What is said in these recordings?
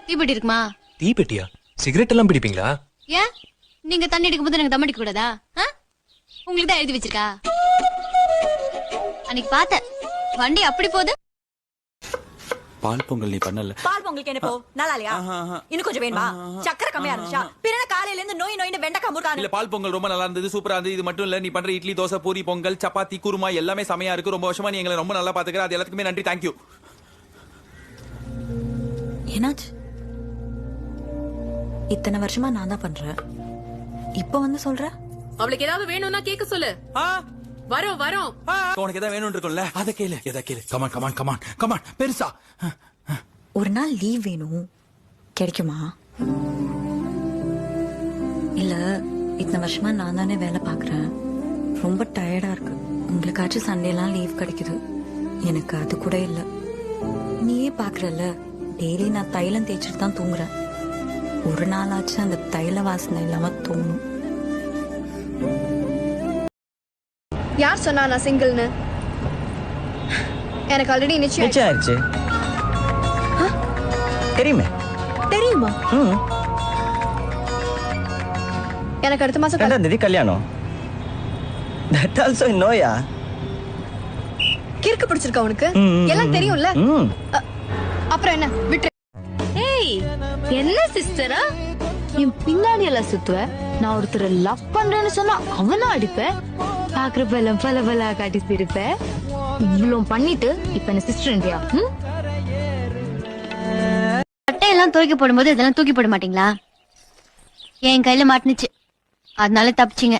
தீப்பெட்டி இருக்குமா? தீப்பெட்டியா? சிகரெட் எல்லாம் பிடிப்பீங்களா? ஏன் நீங்க தண்ணி அடிக்கும் போது எனக்கு தம் அடிக்க கூடாதா? உங்களுக்கு தான் எழுதி வச்சிருக்கா? அன்னைக்கு பார்த்தேன் வண்டி அப்படி போகுது. பால் பொங்கல் நீ பண்ணல. பால் பொங்கலுக்கு என்ன போ நல்லாலையா? இன்னும் கொஞ்சம் வேணுமா? சக்கரை கம்மியா இருந்துச்சா? பிறன காலையில இருந்து நோய் நோயின்னு வெண்டைக்காய் முறுக்கானு. இல்ல பால் பொங்கல் ரொம்ப நல்லா இருந்தது, சூப்பரா இருந்தது. இது மட்டும் இல்ல, நீ பண்ற இட்லி, தோசை, பூரி, பொங்கல், சப்பாத்தி, குருமா எல்லாமே செமையா இருக்கு. ரொம்ப வருஷமா நீ எங்களை ரொம்ப நல்லா பாத்துக்கிற. அது எல்லாத்துக்குமே நன்றி. தேங்க்யூ. என்னாச்சு? இத்தனை வருஷமா நான் தான் பண்றேன், இப்ப வந்து சொல்ற? அவளுக்கு ஏதாவது வேணும்னா கேட்க சொல்லு. வரோம் வரோம். உனக்கு ஏதாவது வேணும் இருக்கும்ல, அத கேளு. எதை கேளு. Come on come on come on come on. பெருசா ஒரு நாள் லீவ் வேணும், கிடைக்குமா? இல்ல இத்தனை வருஷமா நான் தானே வேலை பாக்குறேன், ரொம்ப டயர்டா இருக்கு. உங்களுக்காச்சும் சண்டே எல்லாம் லீவ் கிடைக்குது, எனக்கு அது கூட இல்ல. நீயே பாக்குறல்ல, டெய்லி நான் தைலம் தேய்ச்சிட்டு தான் தூங்குறேன். ஒரு நாளாச்சும் அந்த தைல வாசனை இல்லாம தோணும். யார் சொன்னா நான் சிங்கிள்னு? எனக்கு ஆல்ரெடி நிச்சயம் ஆயிடுச்சு. தெரியுமே. தெரியுமா? எனக்கு அடுத்த மாசம் 2ஆம் தேதி கல்யாணம். That also in Noya. கிறுக்கு பிடிச்சிருக்கா உனக்கு? எல்லாம் தெரியும்ல. அப்புறம் என்ன விட்டு. ஏய் என்ன சிஸ்டரா என் பின்னாடி எல்லாம் சுத்துவ? நான் ஒருத்தரை லவ் பண்றேன்னு சொன்னா அவனா அடிப்பேன், பாக்குறப்ப எல்லாம் பல பல காட்டி சிரிப்பேன். இவ்வளவு பண்ணிட்டு இப்ப என்ன சிஸ்டர்ன்றியா? சட்டையெல்லாம் துவைக்க போடும்போது இதெல்லாம் தூக்கி போட மாட்டீங்களா? என் கையில மாட்டுனுச்சு, அதனால தப்பிச்சிங்க.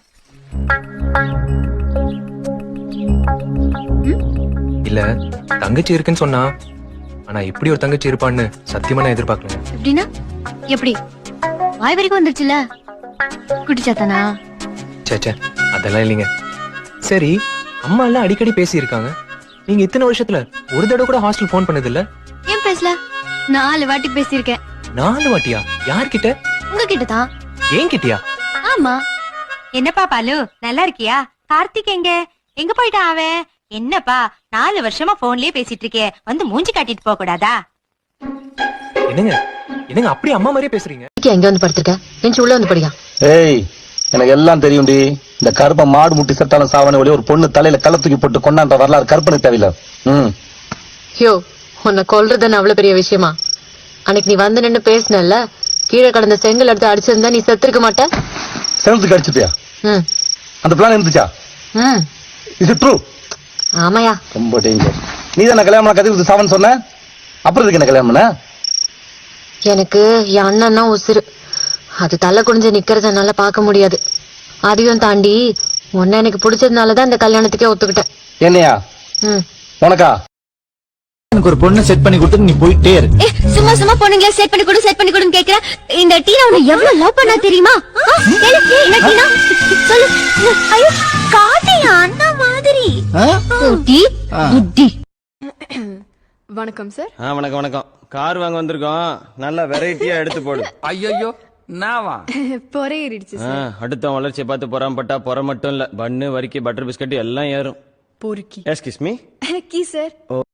இல்ல தங்கச்சி இருக்குன்னு சொன்னா, ஆனா இப்படி ஒரு தங்கச்சி இருப்பான்னு சத்தியமா நான் எதிர்பார்க்கல. எப்படின்னா எப்படி? வாய் வரைக்கும் வந்துருச்சுல, குட்டிச்சாத்தானா? சேச்சே அதெல்லாம் இல்லைங்க. சரி, அம்மா எல்லாம் அடிக்கடி பேசி இருக்காங்க, நீங்க இத்தனை வருஷத்துல ஒரு தடவை கூட ஹாஸ்டல் போன் பண்ணது இல்ல? ஏன் பேசல? 4 வாட்டி பேசியிருக்கேன். 4 வாட்டியா? யார்கிட்ட? உங்ககிட்ட தான். ஏன் கிட்டயா? ஆமா. என்னப்பா பாலு, நல்லா இருக்கியா? கார்த்திக் எங்க எங்க போயிட்டான் அவன்? என்னப்பா 4 வருஷமா போன்லயே பேசிட்டு இருக்கே, வந்து மூஞ்சி காட்டிட்டு போக கூடாதா? என்னங்க என்னங்க அப்படி அம்மா மாதிரியே பேசுறீங்க? எங்க வந்து படுத்திருக்க? பெஞ்ச் உள்ள வந்து படியா. ஏய், எனக்கு எல்லாம் தெரியும்டி. இந்த கருப்ப மாடு முட்டி செத்தாலும் சாவன வழி ஒரு பொண்ணு தலையில கள்ள தூக்கி போட்டு கொண்டான்ற வரலாறு கற்பனுக்கு தேவையில்ல. யோ, உன்னை கொல்றதுன்னு அவ்வளவு பெரிய விஷயமா? அன்னைக்கு நீ வந்து நின்னு பேசினல்ல, கீழே கடந்த செங்கல் எடுத்து அடிச்சிருந்தா நீ செத்துருக்க மாட்ட. செவத்துக்கு அடிச்சுப்பியா? அந்த பிளான் இருந்துச்சா? இது ட்ரூ? ஆமாயா. ரொம்ப டேஞ்சர். நீ தானே கல்யாணம் பண்ண கதை சாவன் சொன்ன, அப்புறம் இதுக்கு என்ன கல்யாணம் பண்ண? எனக்கு என் அண்ணன் தான் உசுறு. அது தலை குனிஞ்சு நிக்கிறத என்னால பார்க்க முடியாது. அதையும் தாண்டி உன்ன எனக்கு பிடிச்சதுனாலதான் இந்த கல்யாணத்துக்கே ஒத்துக்கிட்டேன். என்னையா? உனக்கா? எனக்கு ஒரு பொண்ணு செட் பண்ணி கொடுத்து நீ போயிட்டே இரு. சும்மா சும்மா பொண்ணுங்களே செட் பண்ணி கொடுன்னு கேக்குற. இந்த டீனா உன்னை எவ்வளவு லவ் பண்ணா தெரியுமா? என்ன டீனா சொல்லு. ஐயோ காட்டியா அண்ணா மாதிரி. புத்தி புத்தி. வணக்கம் சார். வணக்கம் வணக்கம். கார் வாங்க வந்திருக்கோம், நல்ல வெரைட்டியா எடுத்து போடு. ஐயோ நாவா பொறையேறிடுச்சு சார். அடுத்த வளர்ச்சியை பார்த்து பொறாமப்பட்டா பொற மட்டும் இல்ல, பன்னு வரிக்கி பட்டர் பிஸ்கட் எல்லாம் ஏறும். பொறுக்கி. Excuse me. கீ சார்.